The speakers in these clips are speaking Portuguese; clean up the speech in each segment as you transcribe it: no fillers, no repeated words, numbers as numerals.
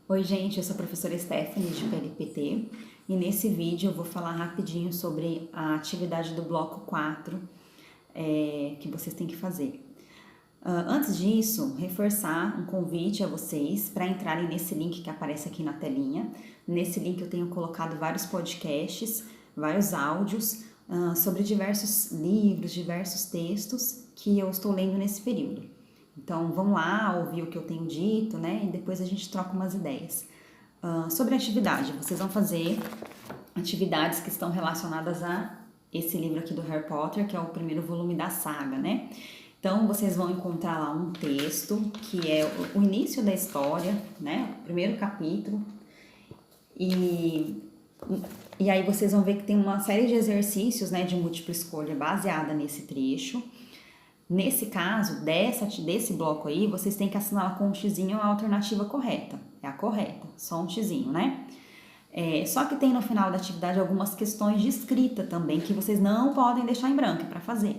Oi gente, eu sou a professora Stephanie de PLPT e nesse vídeo eu vou falar rapidinho sobre a atividade do bloco 4 que vocês têm que fazer. Antes disso, reforçar um convite a vocês para entrarem nesse link que aparece aqui na telinha. Nesse link eu tenho colocado vários podcasts, vários áudios sobre diversos livros, diversos textos que eu estou lendo nesse período. Então, vão lá ouvir o que eu tenho dito, né? E depois a gente troca umas ideias. Sobre a atividade, vocês vão fazer atividades que estão relacionadas a esse livro aqui do Harry Potter, que é o primeiro volume da saga, né? Então, vocês vão encontrar lá um texto, que é o início da história, né? O primeiro capítulo. E aí vocês vão ver que tem uma série de exercícios, né, de múltipla escolha baseada nesse trecho. Nesse caso, desse bloco aí, vocês têm que assinalar com um xizinho a alternativa correta. É a correta, só um xizinho, né? Só que tem no final da atividade algumas questões de escrita também que vocês não podem deixar em branco para fazer.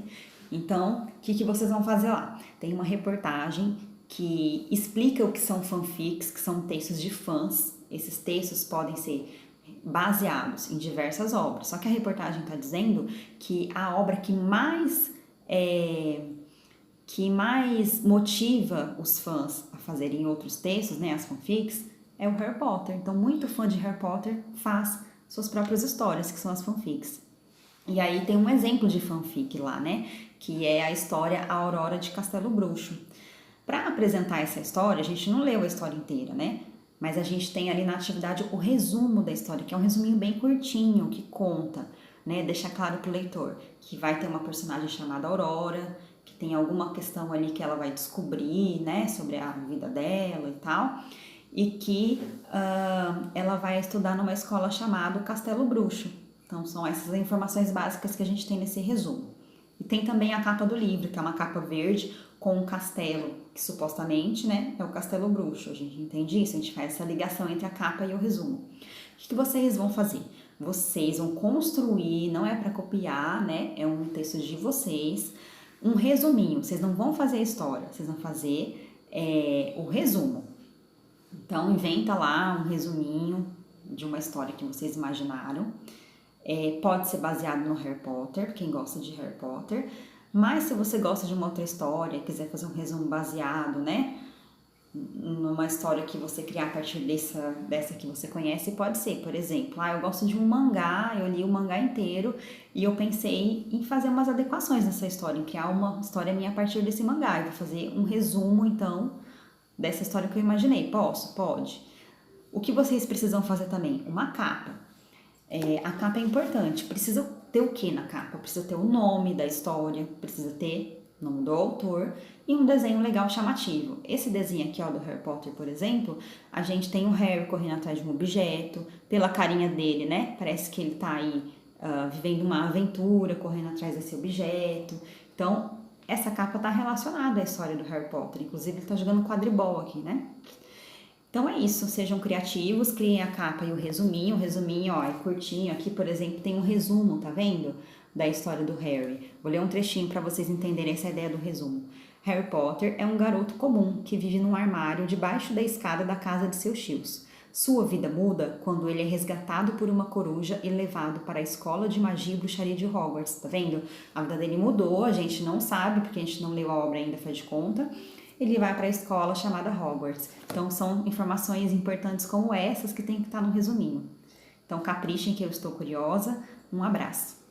Então, o que vocês vão fazer lá? Tem uma reportagem que explica o que são fanfics, que são textos de fãs. Esses textos podem ser baseados em diversas obras. Só que a reportagem está dizendo que a obra que mais motiva os fãs a fazerem outros textos, né, as fanfics, é o Harry Potter. Então, muito fã de Harry Potter faz suas próprias histórias, que são as fanfics. E aí tem um exemplo de fanfic lá, né, que é a história A Aurora de Castelo Bruxo. Para apresentar essa história, a gente não leu a história inteira, né, mas a gente tem ali na atividade o resumo da história, que é um resuminho bem curtinho, que conta, né, deixa claro para o leitor que vai ter uma personagem chamada Aurora, que tem alguma questão ali que ela vai descobrir, né, sobre a vida dela e tal, e que ela vai estudar numa escola chamada Castelo Bruxo. Então são essas informações básicas que a gente tem nesse resumo. E tem também a capa do livro, que é uma capa verde com um castelo, que supostamente, né, é o Castelo Bruxo. A gente entende isso, a gente faz essa ligação entre a capa e o resumo. O que vocês vão fazer? Vocês vão construir, não é para copiar, né, é um texto de vocês, um resuminho. Vocês não vão fazer a história, vocês vão fazer o resumo. Então, inventa lá um resuminho de uma história que vocês imaginaram. Pode ser baseado no Harry Potter, quem gosta de Harry Potter. Mas se você gosta de uma outra história, quiser fazer um resumo baseado, né, numa história que você criar a partir dessa que você conhece, pode ser, por exemplo, eu gosto de um mangá, eu li o mangá inteiro e eu pensei em fazer umas adequações nessa história, em criar uma história minha a partir desse mangá. Eu vou fazer um resumo, então, dessa história que eu imaginei. Posso? Pode. O que vocês precisam fazer também? Uma capa. A capa é importante. Precisa ter o que na capa? Precisa ter o nome da história, precisa ter o nome do autor e um desenho legal chamativo. Esse desenho aqui, ó, do Harry Potter, por exemplo, a gente tem o Harry correndo atrás de um objeto, pela carinha dele, né? Parece que ele tá aí vivendo uma aventura, correndo atrás desse objeto. Então, essa capa tá relacionada à história do Harry Potter. Inclusive, ele tá jogando quadribol aqui, né? Então é isso, sejam criativos, criem a capa e o resuminho. O resuminho, ó, é curtinho. Aqui, por exemplo, tem um resumo, tá vendo? Da história do Harry. Vou ler um trechinho para vocês entenderem essa ideia do resumo. Harry Potter é um garoto comum que vive num armário debaixo da escada da casa de seus tios. Sua vida muda quando ele é resgatado por uma coruja e levado para a escola de magia e bruxaria de Hogwarts. Tá vendo? A vida dele mudou, a gente não sabe porque a gente não leu a obra ainda, faz de conta. Ele vai para a escola chamada Hogwarts. Então, são informações importantes como essas que tem que estar no resuminho. Então, caprichem que eu estou curiosa. Um abraço.